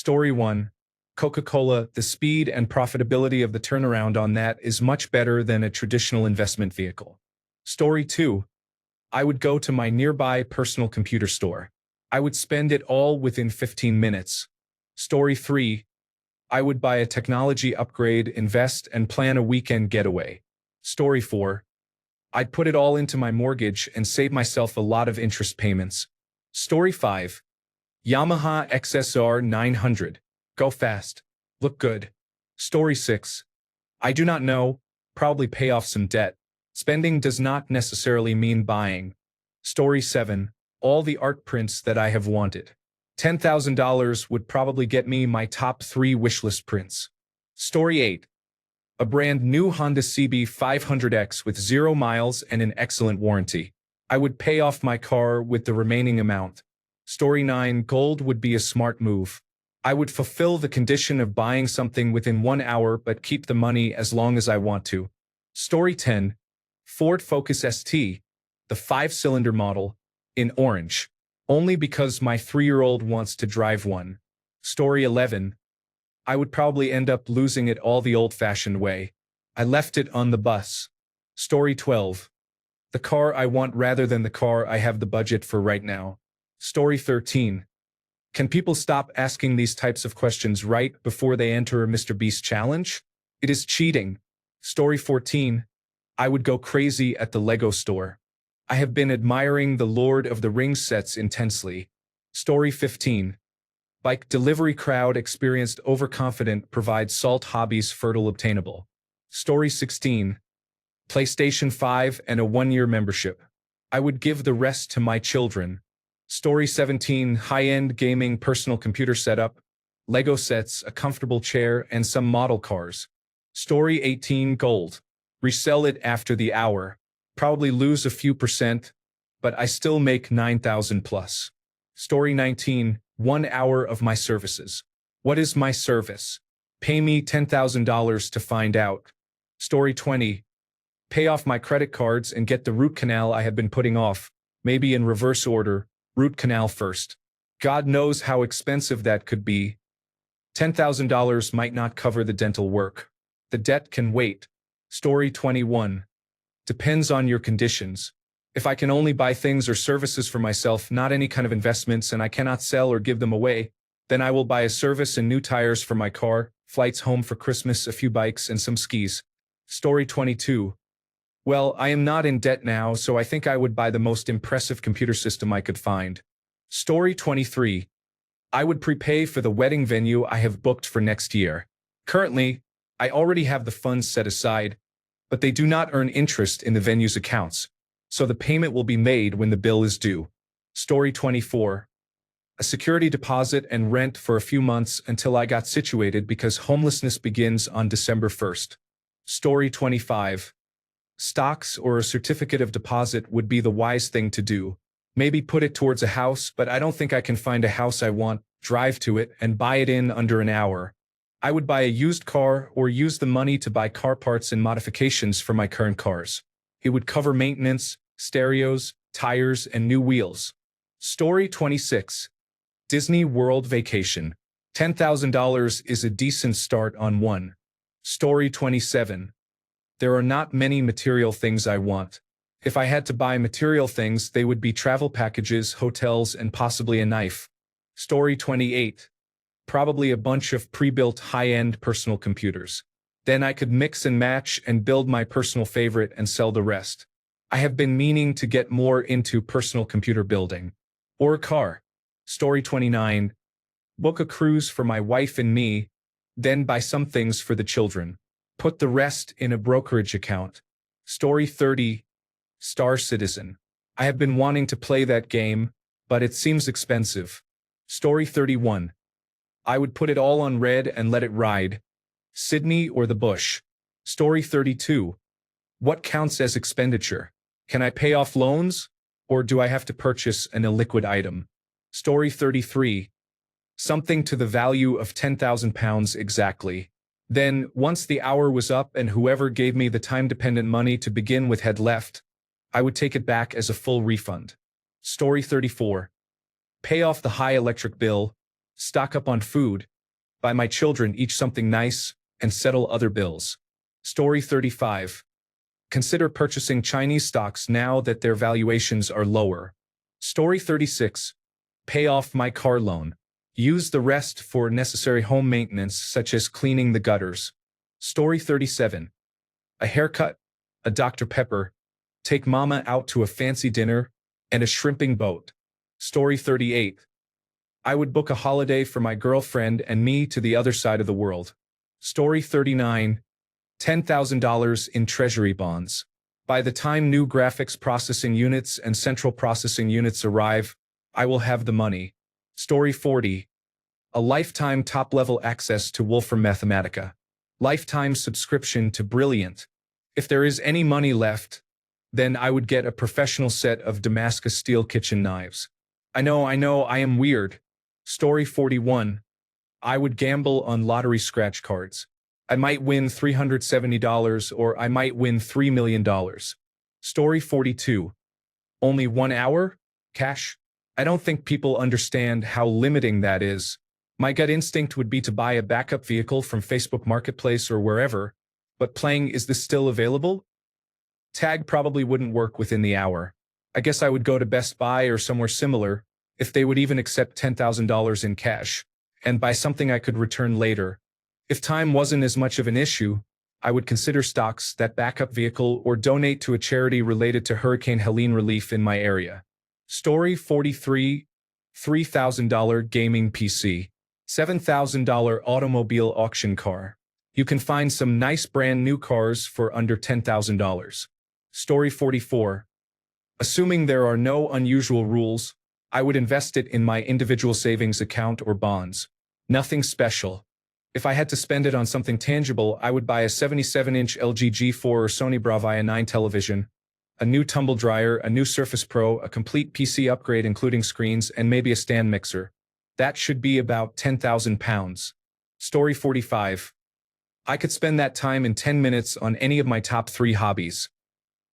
Story 1. Coca-Cola, the speed and profitability of the turnaround on that is much better than a traditional investment vehicle. Story 2. I would go to my nearby personal computer store. I would spend it all within 15 minutes. Story 3. I would buy a technology upgrade, invest, and plan a weekend getaway. Story 4. I'd put it all into my mortgage and save myself a lot of interest payments. Story 5. Yamaha XSR 900. Go fast. Look good. Story 6. I do not know. Probably pay off some debt. Spending does not necessarily mean buying. Story 7. All the art prints that I have wanted. $10,000 would probably get me my top 3 wishlist prints. Story 8. A brand new Honda CB 500X with 0 miles and an excellent warranty. I would pay off my car with the remaining amount. Story 9. Gold would be a smart move. I would fulfill the condition of buying something within 1 hour but keep the money as long as I want to. Story 10. Ford Focus ST, the 5-cylinder model, in orange, only because my 3-year-old wants to drive one. Story 11. I would probably end up losing it all the old-fashioned way. I left it on the bus. Story 12. The car I want rather than the car I have the budget for right now. Story 13. Can people stop asking these types of questions right before they enter a Mr. Beast challenge? It is cheating. Story 14. I would go crazy at the Lego store. I have been admiring the Lord of the Rings sets intensely. Story 15. Bike delivery crowd experienced overconfident provides salt hobbies fertile obtainable. Story 16. PlayStation 5 and a 1-year membership. I would give the rest to my children. Story 17. High-end gaming personal computer setup, Lego sets, a comfortable chair, and some model cars. Story 18. Gold. Resell it after the hour. Probably lose a few percent, but I still make 9,000 plus. Story 19. 1 hour of my services. What is my service? Pay me $10,000 to find out. Story 20. Pay off my credit cards and get the root canal I have been putting off, maybe in reverse order. Root canal first. God knows how expensive that could be. $10,000 might not cover the dental work. The debt can wait. Story 21. Depends on your conditions. If I can only buy things or services for myself, not any kind of investments, and I cannot sell or give them away, then I will buy a service and new tires for my car, flights home for Christmas, a few bikes, and some skis. Story 22. Well, I am not in debt now, so I think I would buy the most impressive computer system I could find. Story 23. I would prepay for the wedding venue I have booked for next year. Currently, I already have the funds set aside, but they do not earn interest in the venue's accounts, so the payment will be made when the bill is due. Story 24. A security deposit and rent for a few months until I got situated because homelessness begins on December 1st. Story 25. Stocks or a certificate of deposit would be the wise thing to do. Maybe put it towards a house, but I don't think I can find a house I want, drive to it, and buy it in under an hour. I would buy a used car or use the money to buy car parts and modifications for my current cars. It would cover maintenance, stereos, tires, and new wheels. Story 26. Disney World vacation. $10,000 is a decent start on one. Story 27. There are not many material things I want. If I had to buy material things, they would be travel packages, hotels, and possibly a knife. Story 28. Probably a bunch of pre-built high-end personal computers. Then I could mix and match and build my personal favorite and sell the rest. I have been meaning to get more into personal computer building. Or a car. Story 29. Book a cruise for my wife and me, then buy some things for the children. Put the rest in a brokerage account. Story 30. Star Citizen. I have been wanting to play that game, but it seems expensive. Story 31. I would put it all on red and let it ride. Sydney or the bush. Story 32. What counts as expenditure? Can I pay off loans? Or do I have to purchase an illiquid item? Story 33. Something to the value of £10,000 exactly. Then, once the hour was up and whoever gave me the time-dependent money to begin with had left, I would take it back as a full refund. Story 34. Pay off the high electric bill, stock up on food, Buy my children each something nice, and settle other bills. Story 35. Consider purchasing Chinese stocks now that their valuations are lower. Story 36. Pay off my car loan. Use the rest for necessary home maintenance such as cleaning the gutters. Story 37. A haircut, a Dr. Pepper, take mama out to a fancy dinner, and a shrimping boat. Story 38. I would book a holiday for my girlfriend and me to the other side of the world. Story 39. $10,000 in treasury bonds. By the time new graphics processing units and central processing units arrive, I will have the money. Story 40. A lifetime top-level access to Wolfram Mathematica. Lifetime subscription to Brilliant. If there is any money left, then I would get a professional set of Damascus steel kitchen knives. I know, I am weird. Story 41. I would gamble on lottery scratch cards. I might win $370 or I might win $3 million. Story 42. Only 1 hour? Cash? I don't think people understand how limiting that is. My gut instinct would be to buy a backup vehicle from Facebook Marketplace or wherever, but playing Is This Still Available? Tag probably wouldn't work within the hour. I guess I would go to Best Buy or somewhere similar, if they would even accept $10,000 in cash, and buy something I could return later. If time wasn't as much of an issue, I would consider stocks, that backup vehicle, or donate to a charity related to Hurricane Helene relief in my area. Story 43. $3,000 gaming PC. $7,000 automobile auction car. You can find some nice brand new cars for under $10,000. Story 44. Assuming there are no unusual rules, I would invest it in my individual savings account or bonds. Nothing special. If I had to spend it on something tangible, I would buy a 77-inch LG G4 or Sony Bravia 9 television, a new tumble dryer, a new Surface Pro, a complete PC upgrade including screens, and maybe a stand mixer. That should be about £10,000. Story 45. I could spend that time in 10 minutes on any of my top 3 hobbies.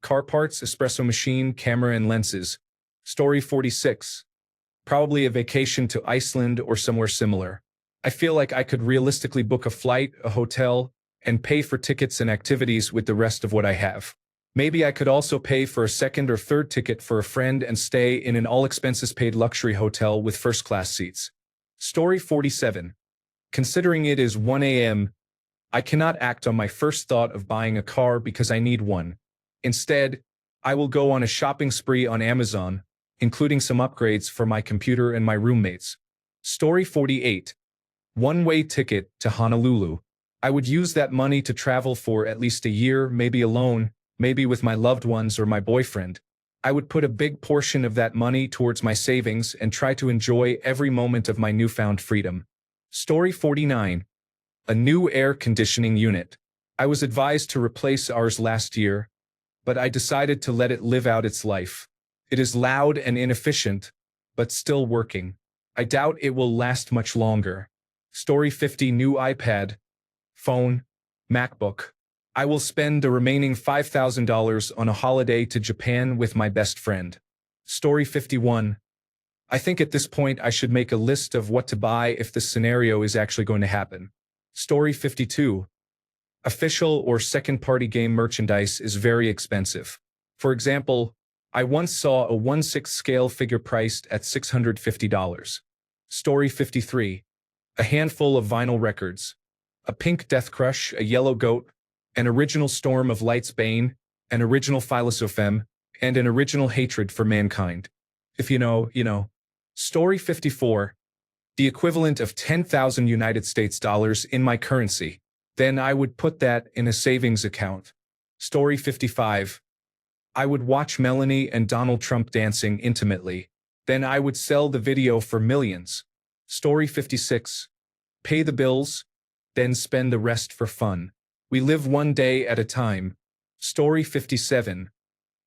Car parts, espresso machine, camera, and lenses. Story 46. Probably a vacation to Iceland or somewhere similar. I feel like I could realistically book a flight, a hotel, and pay for tickets and activities with the rest of what I have. Maybe I could also pay for a second or third ticket for a friend and stay in an all-expenses-paid luxury hotel with first-class seats. Story 47. Considering it is 1 a.m., I cannot act on my first thought of buying a car because I need one. Instead, I will go on a shopping spree on Amazon, including some upgrades for my computer and my roommates. Story 48. One-way ticket to Honolulu. I would use that money to travel for at least a year, maybe alone, maybe with my loved ones or my boyfriend. I would put a big portion of that money towards my savings and try to enjoy every moment of my newfound freedom. Story 49. A new air conditioning unit. I was advised to replace ours last year, but I decided to let it live out its life. It is loud and inefficient, but still working. I doubt it will last much longer. Story 50. New iPad, phone, MacBook. I will spend the remaining $5,000 on a holiday to Japan with my best friend. Story 51. I think at this point I should make a list of what to buy if this scenario is actually going to happen. Story 52. Official or second-party game merchandise is very expensive. For example, I once saw a 1/6 scale figure priced at $650. Story 53. A handful of vinyl records. A pink Death Crush, a yellow Goat, an original Storm of Light's Bane, an original Philosophem, and an original Hatred for Mankind. If you know, you know. Story 54. The equivalent of 10,000 United States dollars in my currency. Then I would put that in a savings account. Story 55. I would watch Melanie and Donald Trump dancing intimately. Then I would sell the video for millions. Story 56. Pay the bills, then spend the rest for fun. We live one day at a time. Story 57.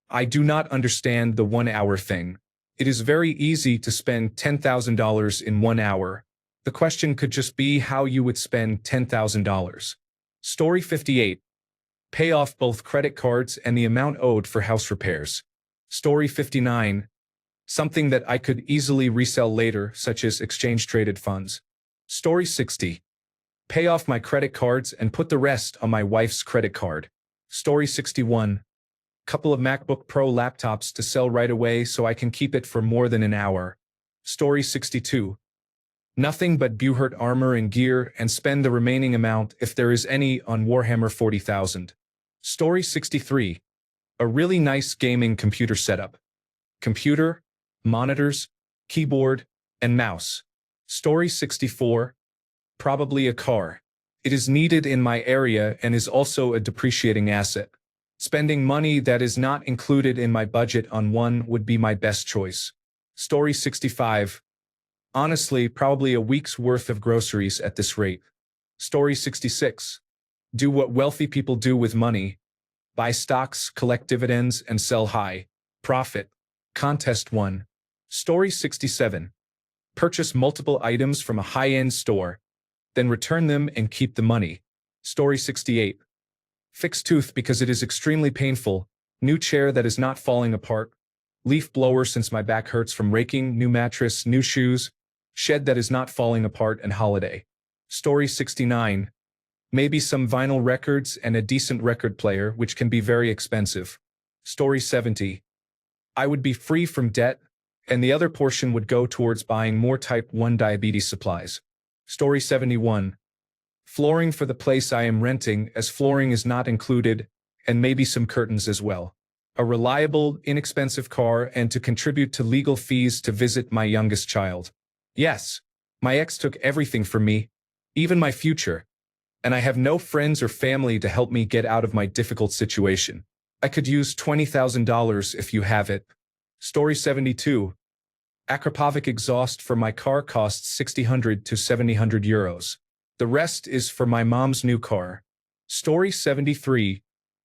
I do not understand the 1 hour thing. It is very easy to spend $10,000 in 1 hour. The question could just be how you would spend $10,000. Story 58. Pay off both credit cards and the amount owed for house repairs. Story 59. Something that I could easily resell later, such as exchange-traded funds. Story 60. Pay off my credit cards and put the rest on my wife's credit card. Story 61. Couple of MacBook Pro laptops to sell right away so I can keep it for more than an hour. Story 62. Nothing but Buhurt armor and gear and spend the remaining amount, if there is any, on Warhammer 40,000. Story 63. A really nice gaming computer setup. Computer, monitors, keyboard, and mouse. Story 64. Probably a car. It is needed in my area and is also a depreciating asset. Spending money that is not included in my budget on one would be my best choice. Story 65. Honestly, probably a week's worth of groceries at this rate. Story 66. Do what wealthy people do with money. Buy stocks, collect dividends, and sell high. Profit. Contest 1. Story 67. Purchase multiple items from a high-end store, then return them and keep the money. Story 68. Fix tooth because it is extremely painful. New chair that is not falling apart. Leaf blower since my back hurts from raking. New mattress, new shoes. Shed that is not falling apart, and holiday. Story 69. Maybe some vinyl records and a decent record player, which can be very expensive. Story 70. I would be free from debt, and the other portion would go towards buying more type 1 diabetes supplies. Story 71. Flooring for the place I am renting, as flooring is not included, and maybe some curtains as well. A reliable, inexpensive car, and to contribute to legal fees to visit my youngest child. Yes, my ex took everything from me, even my future, and I have no friends or family to help me get out of my difficult situation. I could use $20,000 if you have it. Story 72. Akrapovic exhaust for my car costs 600 to 700 euros. The rest is for my mom's new car. Story 73.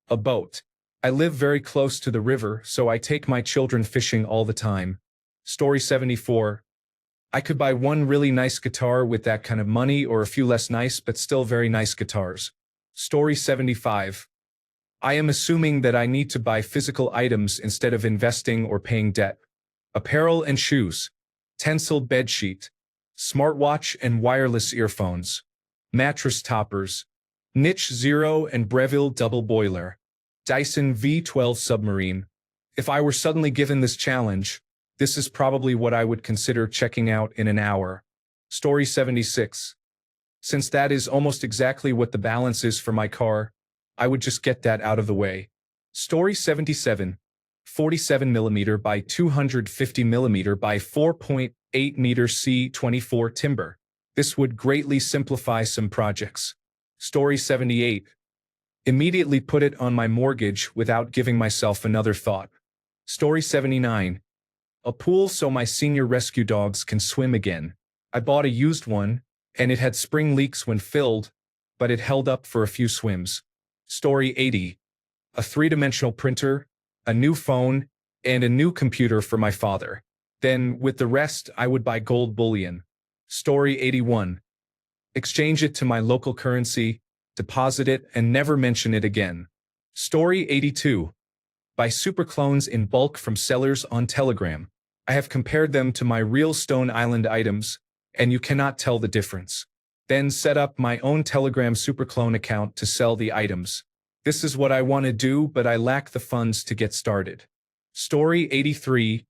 A boat. I live very close to the river, so I take my children fishing all the time. Story 74. I could buy one really nice guitar with that kind of money, or a few less nice but still very nice guitars. Story 75. I am assuming that I need to buy physical items instead of investing or paying debt. Apparel and shoes. Tencel bedsheet. Smartwatch and wireless earphones. Mattress toppers. Niche Zero and Breville double boiler. Dyson V12 submarine. If I were suddenly given this challenge, this is probably what I would consider checking out in an hour. Story 76. Since that is almost exactly what the balance is for my car, I would just get that out of the way. Story 77. 47mm by 250mm by 4.8 meter C24 timber. This would greatly simplify some projects. Story 78. Immediately put it on my mortgage without giving myself another thought. Story 79. A pool so my senior rescue dogs can swim again. I bought a used one, and it had spring leaks when filled, but it held up for a few swims. Story 80. A three-dimensional printer, a new phone, and a new computer for my father. Then, with the rest, I would buy gold bullion. Story 81. Exchange it to my local currency, deposit it, and never mention it again. Story 82. Buy super clones in bulk from sellers on Telegram. I have compared them to my real Stone Island items, and you cannot tell the difference. Then set up my own Telegram superclone account to sell the items. This is what I want to do, but I lack the funds to get started. Story 83.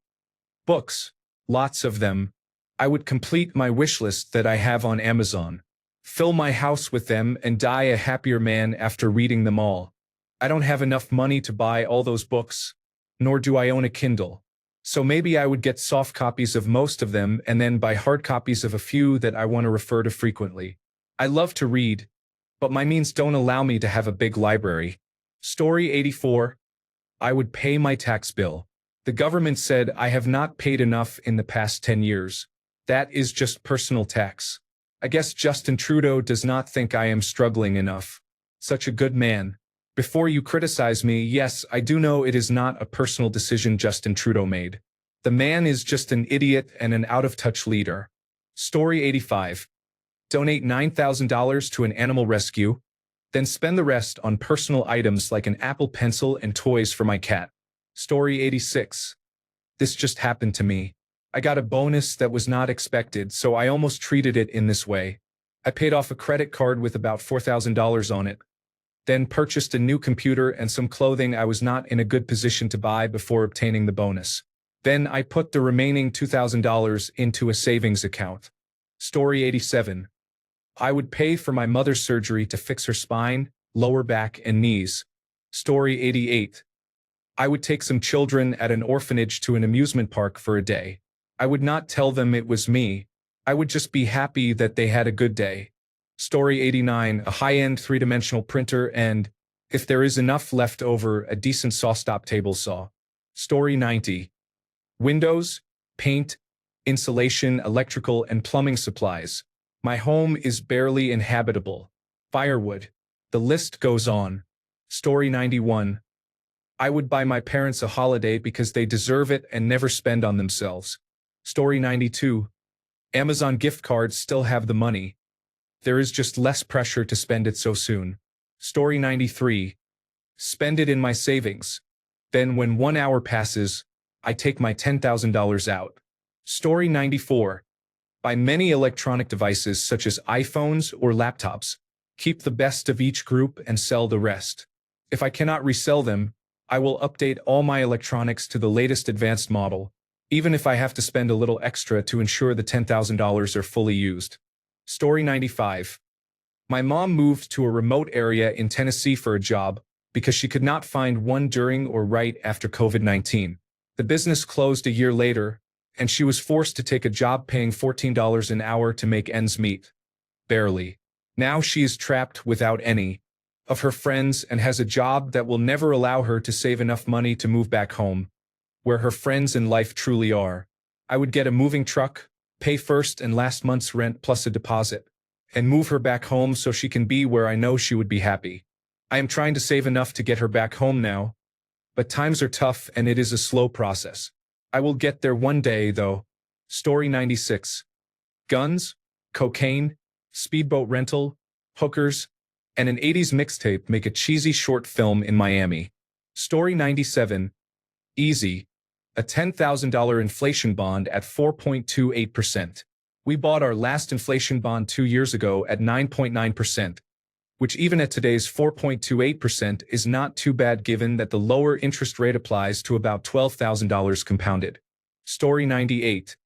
Books. Lots of them. I would complete my wish list that I have on Amazon. Fill my house with them and die a happier man after reading them all. I don't have enough money to buy all those books, nor do I own a Kindle. So maybe I would get soft copies of most of them and then buy hard copies of a few that I want to refer to frequently. I love to read, but my means don't allow me to have a big library. Story 84. I would pay my tax bill. The government said I have not paid enough in the past 10 years. That is just personal tax. I guess Justin Trudeau does not think I am struggling enough. Such a good man. Before you criticize me, yes, I do know it is not a personal decision Justin Trudeau made. The man is just an idiot and an out-of-touch leader. Story 85. Donate $9,000 to an animal rescue, then spend the rest on personal items like an Apple Pencil and toys for my cat. Story 86. This just happened to me. I got a bonus that was not expected, so I almost treated it in this way. I paid off a credit card with about $4,000 on it, then purchased a new computer and some clothing I was not in a good position to buy before obtaining the bonus. Then I put the remaining $2,000 into a savings account. Story 87. I would pay for my mother's surgery to fix her spine, lower back, and knees. Story 88. I would take some children at an orphanage to an amusement park for a day. I would not tell them it was me. I would just be happy that they had a good day. Story 89. A high-end three-dimensional printer and, if there is enough left over, a decent saw-stop table saw. Story 90. Windows, paint, insulation, electrical, and plumbing supplies. My home is barely inhabitable. Firewood. The list goes on. Story 91. I would buy my parents a holiday because they deserve it and never spend on themselves. Story 92. Amazon gift cards still have the money. There is just less pressure to spend it so soon. Story 93. Spend it in my savings. Then when 1 hour passes, I take my $10,000 out. Story 94. Buy many electronic devices such as iPhones or laptops. Keep the best of each group and sell the rest. If I cannot resell them, I will update all my electronics to the latest advanced model, even if I have to spend a little extra to ensure the $10,000 are fully used. Story 95. My mom moved to a remote area in Tennessee for a job because she could not find one during or right after COVID-19. The business closed a year later, and she was forced to take a job paying $14 an hour to make ends meet. Barely. Now she is trapped without any of her friends and has a job that will never allow her to save enough money to move back home, where her friends and life truly are. I would get a moving truck, pay first and last month's rent plus a deposit, and move her back home so she can be where I know she would be happy. I am trying to save enough to get her back home now, but times are tough and it is a slow process. I will get there one day, though. Story 96. Guns, cocaine, speedboat rental, hookers, and an 80s mixtape make a cheesy short film in Miami. Story 97. Easy. A $10,000 inflation bond at 4.28%. We bought our last inflation bond 2 years ago at 9.9%, which even at today's 4.28% is not too bad given that the lower interest rate applies to about $12,000 compounded. Story 98.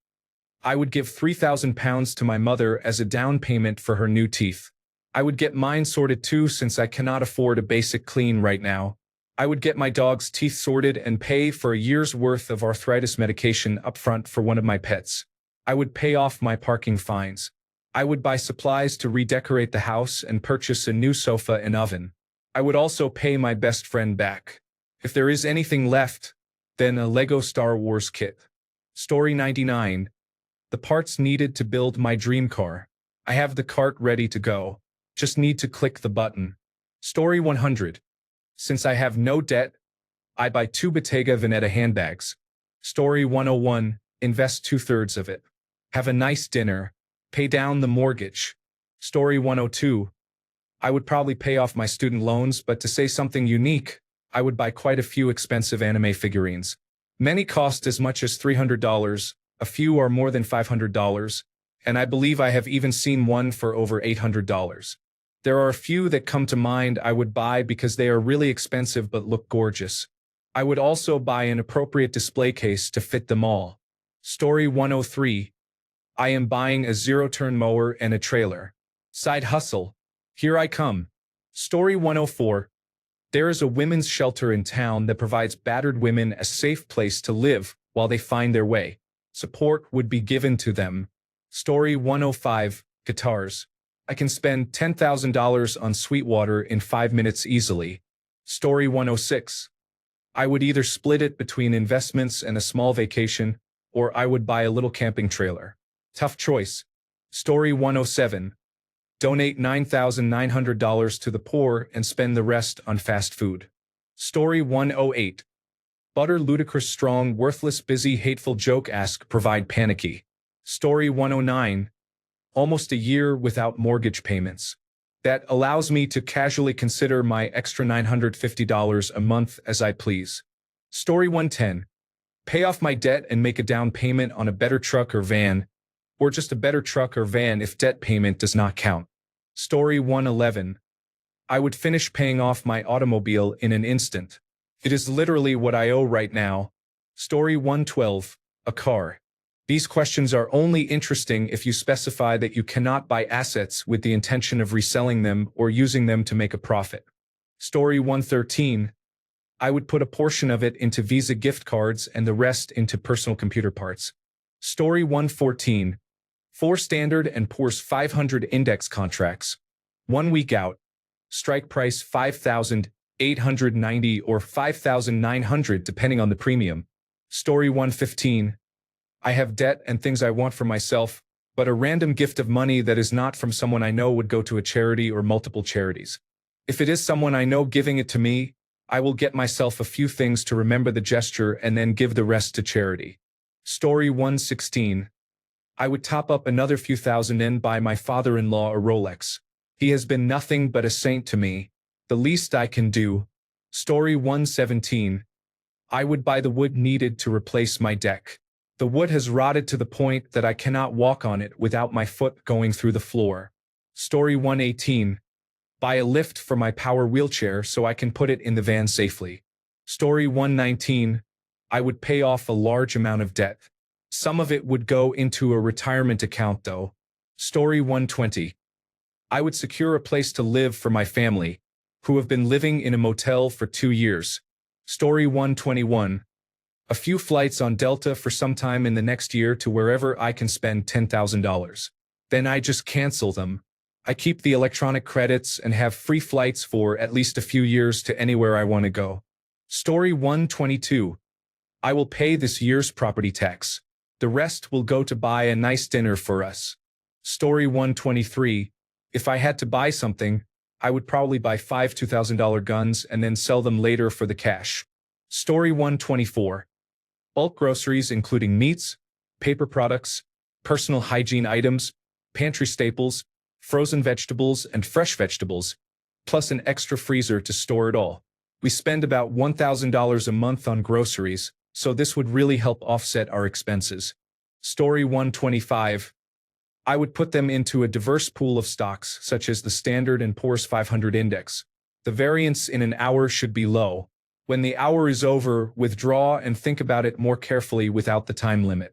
I would give £3,000 to my mother as a down payment for her new teeth. I would get mine sorted too since I cannot afford a basic clean right now. I would get my dog's teeth sorted and pay for a year's worth of arthritis medication upfront for one of my pets. I would pay off my parking fines. I would buy supplies to redecorate the house and purchase a new sofa and oven. I would also pay my best friend back. If there is anything left, then a Lego Star Wars kit. Story 99. The parts needed to build my dream car. I have the cart ready to go. Just need to click the button. Story 100. Since I have no debt, I buy 2 Bottega Veneta handbags. Story 101. Invest 2/3 of it. Have a nice dinner. Pay down the mortgage. Story 102. I would probably pay off my student loans, but to say something unique, I would buy quite a few expensive anime figurines. Many cost as much as $300, a few are more than $500, and I believe I have even seen one for over $800. There are a few that come to mind I would buy because they are really expensive but look gorgeous. I would also buy an appropriate display case to fit them all. Story 103. I am buying a zero-turn mower and a trailer. Side hustle. Here I come. Story 104. There is a women's shelter in town that provides battered women a safe place to live while they find their way. Support would be given to them. Story 105. Guitars. I can spend $10,000 on Sweetwater in 5 minutes easily. Story 106. I would either split it between investments and a small vacation, or I would buy a little camping trailer. Tough choice. Story 107. Donate $9,900 to the poor and spend the rest on fast food. Story 108. Butter ludicrous strong worthless busy hateful joke ask provide panicky. Story 109. Almost a year without mortgage payments. That allows me to casually consider my extra $950 a month as I please. Story 110. Pay off my debt and make a down payment on a better truck or van, or just a better truck or van if debt payment does not count. Story 111. I would finish paying off my automobile in an instant. It is literally what I owe right now. Story 112. A car. These questions are only interesting if you specify that you cannot buy assets with the intention of reselling them or using them to make a profit. Story 113. I would put a portion of it into Visa gift cards and the rest into personal computer parts. Story 114. 4 Standard & Poor's 500 index contracts. 1 week out. Strike price 5,890 or 5,900 depending on the premium. Story 115. I have debt and things I want for myself, but a random gift of money that is not from someone I know would go to a charity or multiple charities. If it is someone I know giving it to me, I will get myself a few things to remember the gesture and then give the rest to charity. Story 116. I would top up another few thousand and buy my father-in-law a Rolex. He has been nothing but a saint to me. The least I can do. Story 117. I would buy the wood needed to replace my deck. The wood has rotted to the point that I cannot walk on it without my foot going through the floor. Story 118. Buy a lift for my power wheelchair so I can put it in the van safely. Story 119. I would pay off a large amount of debt. Some of it would go into a retirement account though. Story 120. I would secure a place to live for my family, who have been living in a motel for 2 years. Story 121. A few flights on Delta for some time in the next year to wherever I can spend $10,000. Then I just cancel them. I keep the electronic credits and have free flights for at least a few years to anywhere I want to go. Story 122. I will pay this year's property tax. The rest will go to buy a nice dinner for us. Story 123. If I had to buy something, I would probably buy 5 $2,000 guns and then sell them later for the cash. Story 124. Bulk groceries including meats, paper products, personal hygiene items, pantry staples, frozen vegetables and fresh vegetables, plus an extra freezer to store it all. We spend about $1,000 a month on groceries, so this would really help offset our expenses. Story 125. I would put them into a diverse pool of stocks, such as the Standard & Poor's 500 index. The variance in an hour should be low. When the hour is over, withdraw and think about it more carefully without the time limit.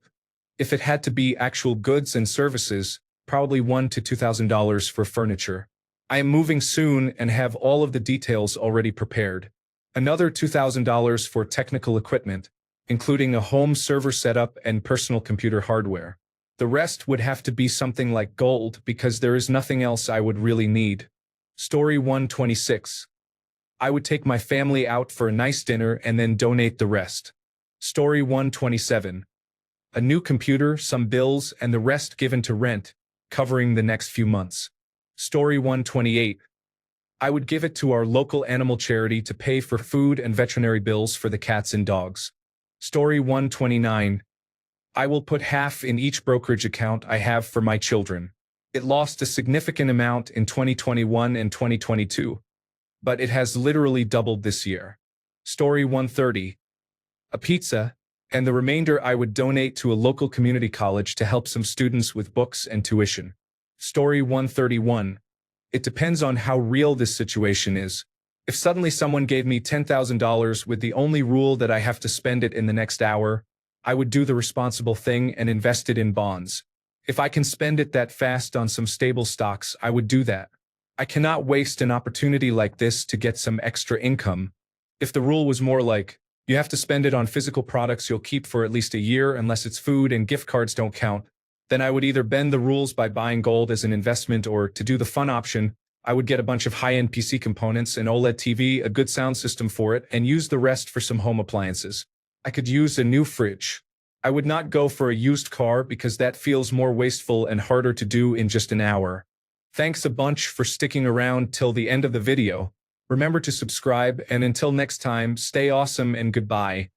If it had to be actual goods and services, probably $1,000 to $2,000 for furniture. I am moving soon and have all of the details already prepared. Another $2,000 for technical equipment, including a home server setup and personal computer hardware. The rest would have to be something like gold because there is nothing else I would really need. Story 126. I would take my family out for a nice dinner and then donate the rest. Story 127. A new computer, some bills, and the rest given to rent, covering the next few months. Story 128. I would give it to our local animal charity to pay for food and veterinary bills for the cats and dogs. Story 129. I will put half in each brokerage account I have for my children. It lost a significant amount in 2021 and 2022, but it has literally doubled this year. Story 130. A pizza, and the remainder I would donate to a local community college to help some students with books and tuition. Story 131. It depends on how real this situation is. If suddenly someone gave me $10,000 with the only rule that I have to spend it in the next hour, I would do the responsible thing and invest it in bonds. If I can spend it that fast on some stable stocks, I would do that. I cannot waste an opportunity like this to get some extra income. If the rule was more like, you have to spend it on physical products you'll keep for at least a year unless it's food and gift cards don't count, then I would either bend the rules by buying gold as an investment or, to do the fun option, I would get a bunch of high-end PC components, an OLED TV, a good sound system for it, and use the rest for some home appliances. I could use a new fridge. I would not go for a used car because that feels more wasteful and harder to do in just an hour. Thanks a bunch for sticking around till the end of the video. Remember to subscribe, and until next time, stay awesome and goodbye.